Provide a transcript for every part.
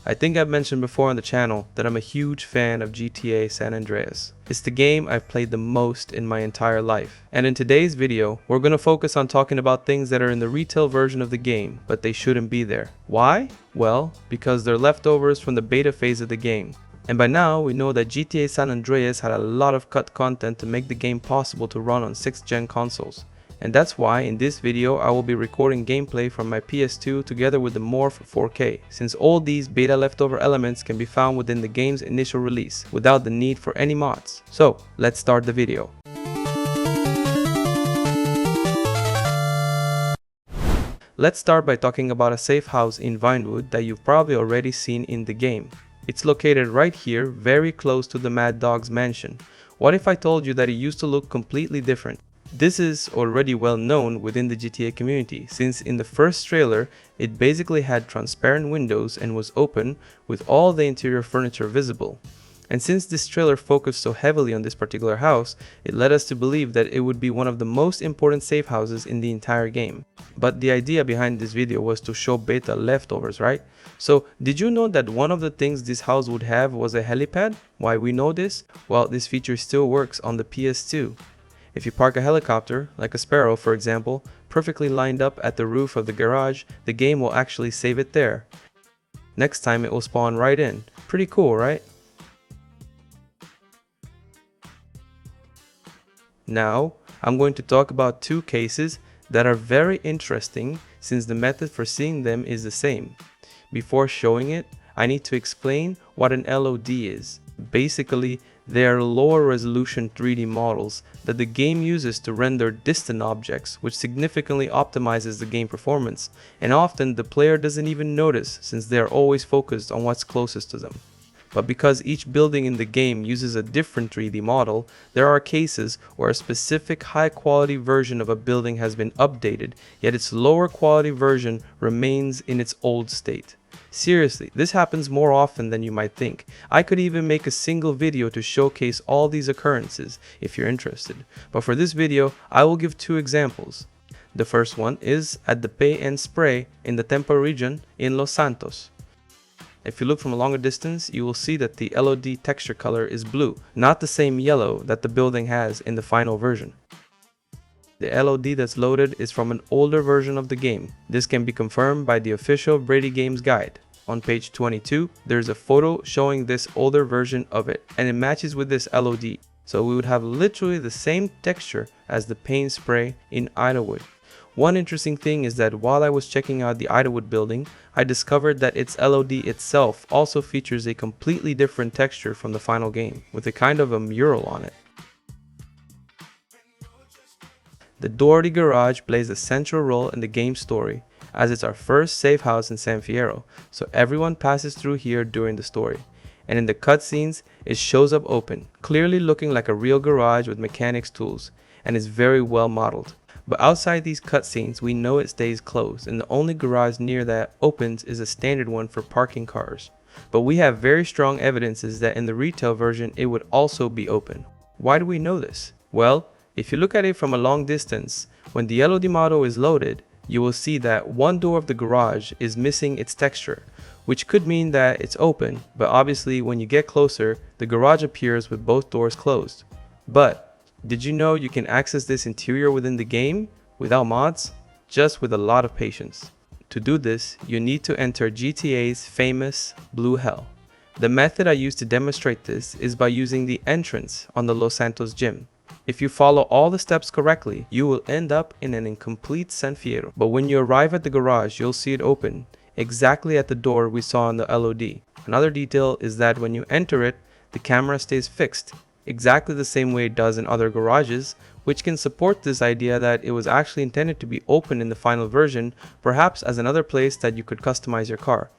I think I've mentioned before on the channel that I'm a huge fan of GTA San Andreas. It's the game I've played the most in my entire life. And in today's video, we're going to focus on talking about things that are in the retail version of the game, but they shouldn't be there. Why? Well, because they're leftovers from the beta phase of the game. And by now, we know that GTA San Andreas had a lot of cut content to make the game possible to run on 6th gen consoles. And that's why in this video I will be recording gameplay from my PS2 together with the Morph 4K, since all these beta leftover elements can be found within the game's initial release without the need for any mods. So let's start the video. Let's start by talking about a safe house in Vinewood that you've probably already seen in the game. It's located right here, very close to the Mad Dog's mansion. What if I told you that it used to look completely different? This is already well known within the GTA community, since in the first trailer it basically had transparent windows and was open with all the interior furniture visible. And since this trailer focused so heavily on this particular house, it led us to believe that it would be one of the most important safe houses in the entire game. But the idea behind this video was to show beta leftovers, right? So did you know that one of the things this house would have was a helipad? Why we know this? Well, this feature still works on the PS2. If you park a helicopter, like a Sparrow for example, perfectly lined up at the roof of the garage, the game will actually save it there. Next time it will spawn right in. Pretty cool, right? Now, I'm going to talk about two cases that are very interesting since the method for seeing them is the same. Before showing it, I need to explain what an LOD is. Basically, they are lower resolution 3D models that the game uses to render distant objects, which significantly optimizes the game performance, and often the player doesn't even notice since they are always focused on what's closest to them. But because each building in the game uses a different 3D model, there are cases where a specific high quality version of a building has been updated, yet its lower quality version remains in its old state. Seriously, this happens more often than you might think. I could even make a single video to showcase all these occurrences if you're interested. But for this video, I will give two examples. The first one is at the Pay and Spray in the Tempo region in Los Santos. If you look from a longer distance, you will see that the LOD texture color is blue, not the same yellow that the building has in the final version. The LOD that's loaded is from an older version of the game. This can be confirmed by the official Brady Games guide. On page 22, there's a photo showing this older version of it, and it matches with this LOD. So we would have literally the same texture as the paint spray in Vinewood. One interesting thing is that while I was checking out the Vinewood building, I discovered that its LOD itself also features a completely different texture from the final game, with a kind of a mural on it. The Doherty Garage plays a central role in the game's story, as it's our first safe house in San Fierro, so everyone passes through here during the story. And in the cutscenes, it shows up open, clearly looking like a real garage with mechanics tools, and is very well modeled. But outside these cutscenes, we know it stays closed, and the only garage near that opens is a standard one for parking cars. But we have very strong evidences that in the retail version, it would also be open. Why do we know this? Well, if you look at it from a long distance, when the LOD model is loaded, you will see that one door of the garage is missing its texture, which could mean that it's open, but obviously when you get closer, the garage appears with both doors closed. But did you know you can access this interior within the game without mods? Just with a lot of patience. To do this, you need to enter GTA's famous Blue Hell. The method I use to demonstrate this is by using the entrance on the Los Santos gym. If you follow all the steps correctly, you will end up in an incomplete San Fierro. But when you arrive at the garage, you'll see it open, exactly at the door we saw on the LOD. Another detail is that when you enter it, the camera stays fixed, exactly the same way it does in other garages, which can support this idea that it was actually intended to be open in the final version, perhaps as another place that you could customize your car.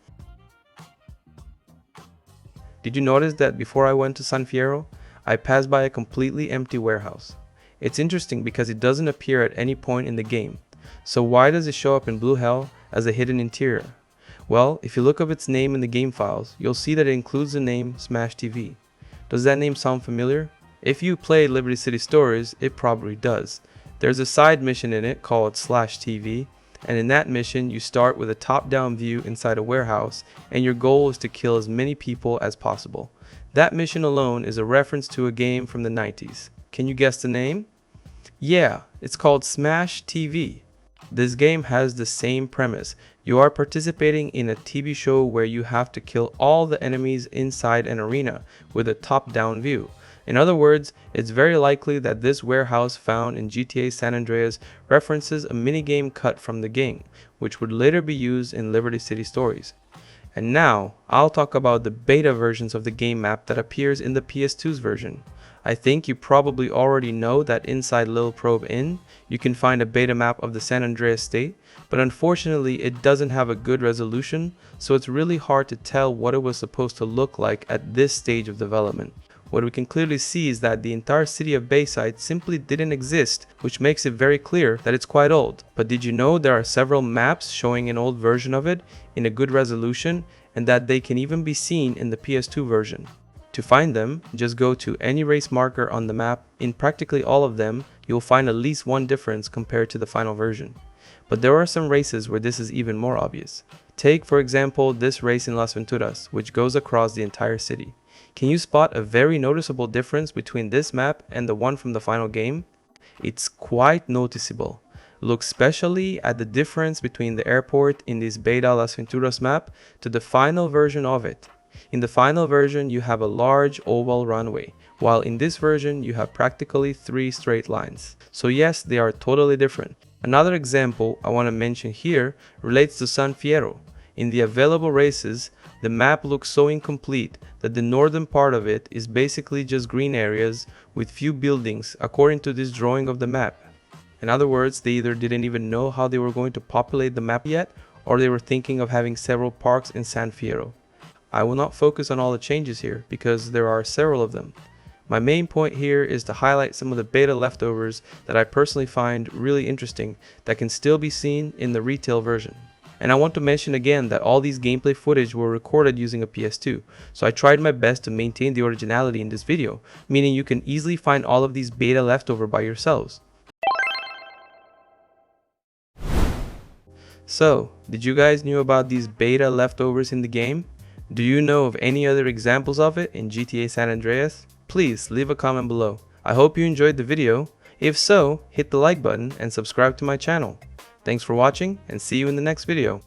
Did you notice that before I went to San Fierro, I passed by a completely empty warehouse? It's interesting because it doesn't appear at any point in the game. So why does it show up in Blue Hell as a hidden interior? Well, if you look up its name in the game files, you'll see that it includes the name Smash TV. Does that name sound familiar? If you play Liberty City Stories, it probably does. There's a side mission in it called /TV, And in that mission, you start with a top-down view inside a warehouse, and your goal is to kill as many people as possible. That mission alone is a reference to a game from the 90s. Can you guess the name? Yeah, it's called Smash TV. This game has the same premise. You are participating in a TV show where you have to kill all the enemies inside an arena with a top-down view. In other words, it's very likely that this warehouse found in GTA San Andreas references a minigame cut from the game, which would later be used in Liberty City Stories. And now, I'll talk about the beta versions of the game map that appears in the PS2's version. I think you probably already know that inside Lil Probe Inn, you can find a beta map of the San Andreas state, but unfortunately it doesn't have a good resolution, so it's really hard to tell what it was supposed to look like at this stage of development. What we can clearly see is that the entire city of Bayside simply didn't exist, which makes it very clear that it's quite old. But did you know there are several maps showing an old version of it in a good resolution, and that they can even be seen in the PS2 version? To find them, just go to any race marker on the map. In practically all of them, you'll find at least one difference compared to the final version. But there are some races where this is even more obvious. Take, for example, this race in Las Venturas, which goes across the entire city. Can you spot a very noticeable difference between this map and the one from the final game? It's quite noticeable. Look especially at the difference between the airport in this beta Las Venturas map to the final version of it. In the final version, you have a large oval runway, while in this version, you have practically 3 straight lines. So yes, they are totally different. Another example I want to mention here relates to San Fierro. In the available races, the map looks so incomplete that the northern part of it is basically just green areas with few buildings according to this drawing of the map. In other words, they either didn't even know how they were going to populate the map yet, or they were thinking of having several parks in San Fierro. I will not focus on all the changes here because there are several of them. My main point here is to highlight some of the beta leftovers that I personally find really interesting that can still be seen in the retail version. And I want to mention again that all these gameplay footage were recorded using a PS2, so I tried my best to maintain the originality in this video, meaning you can easily find all of these beta leftover by yourselves. So, did you guys know about these beta leftovers in the game? Do you know of any other examples of it in GTA San Andreas? Please leave a comment below. I hope you enjoyed the video. If so, hit the like button and subscribe to my channel. Thanks for watching and see you in the next video.